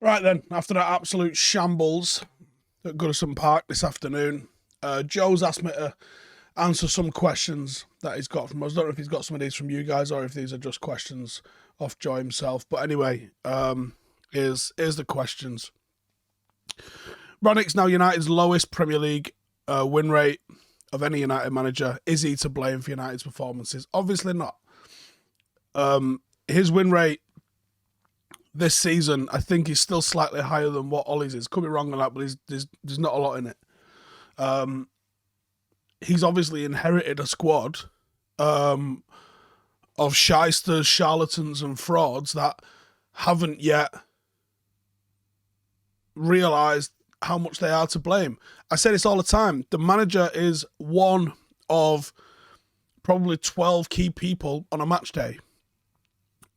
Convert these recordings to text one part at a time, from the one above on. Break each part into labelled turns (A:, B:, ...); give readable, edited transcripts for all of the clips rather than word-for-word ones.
A: Right then, after that absolute shambles at Goodison Park this afternoon, Joe's asked me to answer some questions that he's got from us. I don't know if he's got some of these from you guys or if these are just questions off Joe himself. But anyway, here's the questions. Rannick's now United's lowest Premier League win rate of any United manager. Is he to blame for United's performances? Obviously not. His win rate this season, I think, is still slightly higher than what Ollie's is. Could be wrong on that, but there's not a lot in it. He's obviously inherited a squad of shysters, charlatans and frauds that haven't yet realised how much they are to blame. I say this all the time. The manager is one of probably 12 key people on a match day.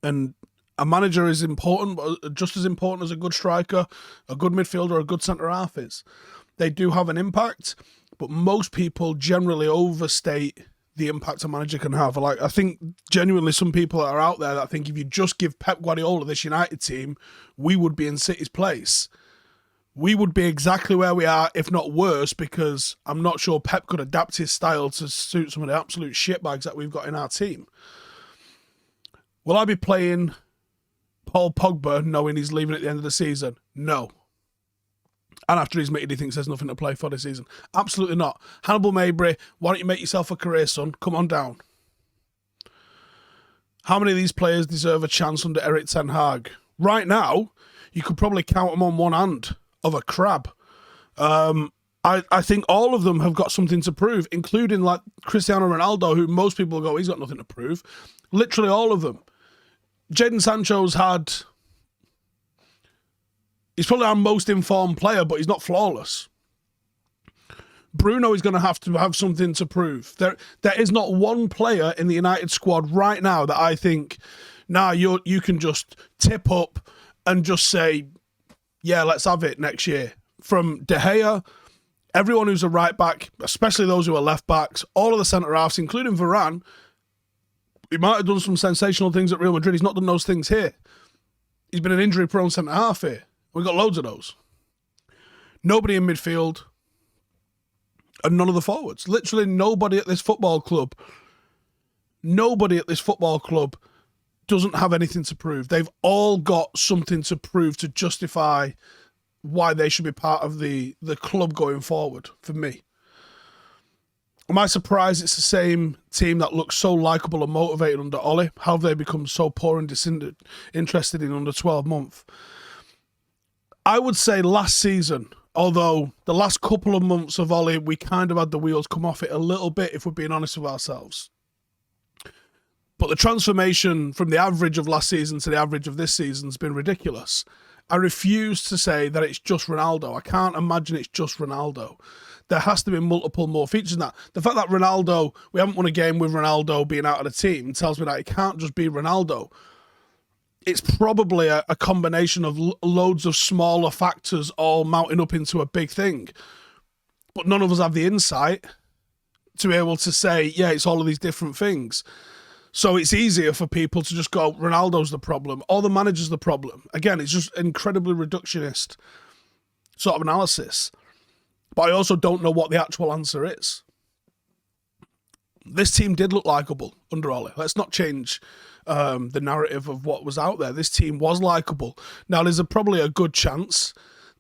A: And a manager is important, but just as important as a good striker, a good midfielder, a good centre-half is. They do have an impact, but most people generally overstate the impact a manager can have. Like, I think genuinely some people are out there that think if you just give Pep Guardiola this United team, we would be in City's place. We would be exactly where we are, if not worse, because I'm not sure Pep could adapt his style to suit some of the absolute shitbags that we've got in our team. Will I be playing Paul Pogba knowing he's leaving at the end of the season? No. And after he's admitted he thinks there's nothing to play for this season? Absolutely not. Hannibal Mabry, why don't you make yourself a career, son? Come on down. How many of these players deserve a chance under Erik ten Hag? Right now, you could probably count them on one hand of a crab. I think all of them have got something to prove, including like Cristiano Ronaldo, who most people go, he's got nothing to prove. Literally all of them. Jadon Sancho's he's probably our most informed player, but he's not flawless. Bruno is going to have something to prove. There is not one player in the United squad right now that I think, you can just tip up and just say, yeah, let's have it next year. From De Gea, everyone who's a right back, especially those who are left backs, all of the centre-halves, including Varane, he might have done some sensational things at Real Madrid. He's not done those things here. He's been an injury-prone centre-half here. We've got loads of those. Nobody in midfield and none of the forwards. Literally nobody at this football club doesn't have anything to prove. They've all got something to prove to justify why they should be part of the club going forward, for me. Am I surprised it's the same team that looks so likeable and motivated under Ollie? How have they become so poor and disinterested in under 12 months? I would say last season, although the last couple of months of Ollie, we kind of had the wheels come off it a little bit, if we're being honest with ourselves. But the transformation from the average of last season to the average of this season has been ridiculous. I refuse to say that it's just Ronaldo. I can't imagine it's just Ronaldo. There has to be multiple more features in that. The fact that Ronaldo, we haven't won a game with Ronaldo being out of the team, tells me that it can't just be Ronaldo. It's probably a combination of loads of smaller factors all mounting up into a big thing. But none of us have the insight to be able to say, yeah, it's all of these different things. So it's easier for people to just go, Ronaldo's the problem, or the manager's the problem. Again, it's just incredibly reductionist sort of analysis. But I also don't know what the actual answer is. This team did look likeable under Ollie. Let's not change the narrative of what was out there. This team was likeable. Now, there's probably a good chance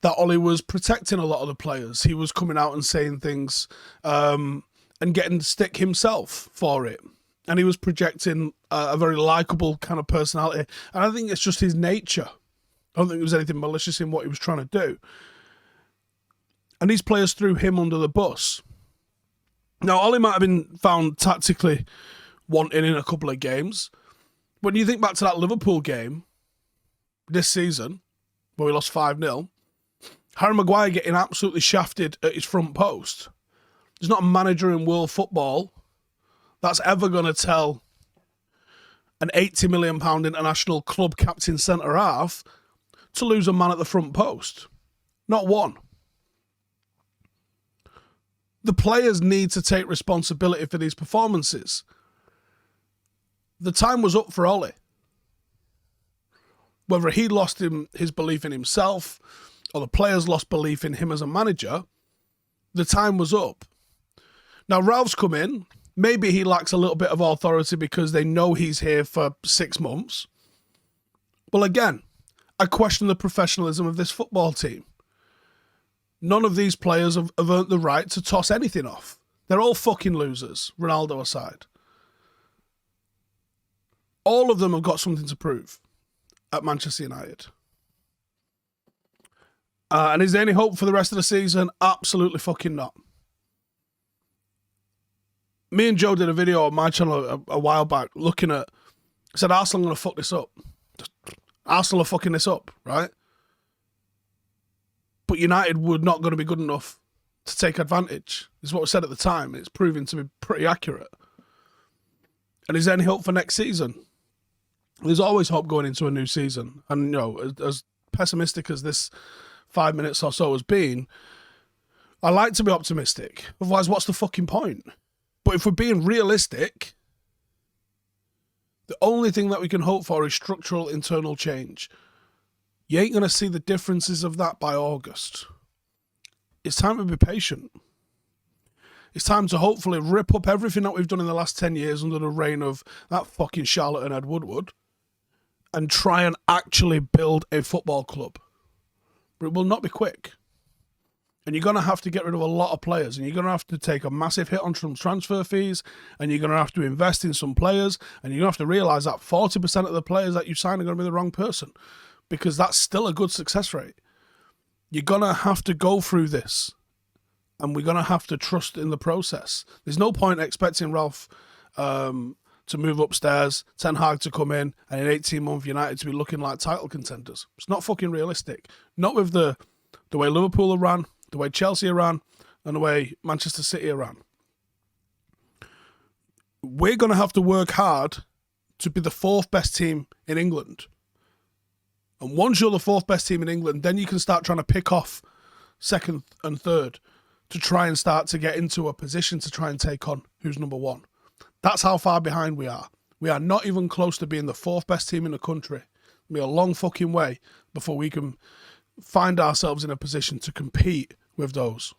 A: that Ollie was protecting a lot of the players. He was coming out and saying things and getting stick himself for it. And he was projecting a very likeable kind of personality. And I think it's just his nature. I don't think there was anything malicious in what he was trying to do. And these players threw him under the bus. Now, Ollie might have been found tactically wanting in a couple of games. When you think back to that Liverpool game this season, where we lost 5-0, Harry Maguire getting absolutely shafted at his front post. There's not a manager in world football that's ever going to tell an £80 million international club captain centre-half to lose a man at the front post. Not one. The players need to take responsibility for these performances. The time was up for Ollie. whether he lost his belief in himself or the players lost belief in him as a manager, the time was up. Now, Ralph's come in. Maybe he lacks a little bit of authority because they know he's here for 6 months. Well, again, I question the professionalism of this football team. None of these players have earned the right to toss anything off. They're all fucking losers, Ronaldo aside. All of them have got something to prove at Manchester United. And is there any hope for the rest of the season? Absolutely fucking not. Me and Joe did a video on my channel a while back looking at, said Arsenal are going to fuck this up. Arsenal are fucking this up, right? But United were not going to be good enough to take advantage, is what was said at the time. It's proving to be pretty accurate. And is there any hope for next season? There's always hope going into a new season. And, you know, as pessimistic as this 5 minutes or so has been, I like to be optimistic. Otherwise, what's the fucking point? But if we're being realistic, the only thing that we can hope for is structural internal change. You ain't going to see the differences of that by August. It's time to be patient. It's time to hopefully rip up everything that we've done in the last 10 years under the reign of that fucking Charlotte and Ed Woodward and try and actually build a football club. But it will not be quick. And you're going to have to get rid of a lot of players, and you're going to have to take a massive hit on some transfer fees, and you're going to have to invest in some players, and you're going to have to realise that 40% of the players that you sign are going to be the wrong person, because that's still a good success rate. You're going to have to go through this, and we're going to have to trust in the process. There's no point expecting Ralph to move upstairs, Ten Hag to come in, and in 18 months United to be looking like title contenders. It's not fucking realistic. Not with the way Liverpool are ran, the way Chelsea are ran, and the way Manchester City are ran. We're going to have to work hard to be the 4th best team in England. And once you're the 4th best team in England, then you can start trying to pick off 2nd and 3rd to try and start to get into a position to try and take on who's number 1. That's how far behind we are. We are not even close to being the 4th best team in the country. It'll be a long fucking way before we can find ourselves in a position to compete with those.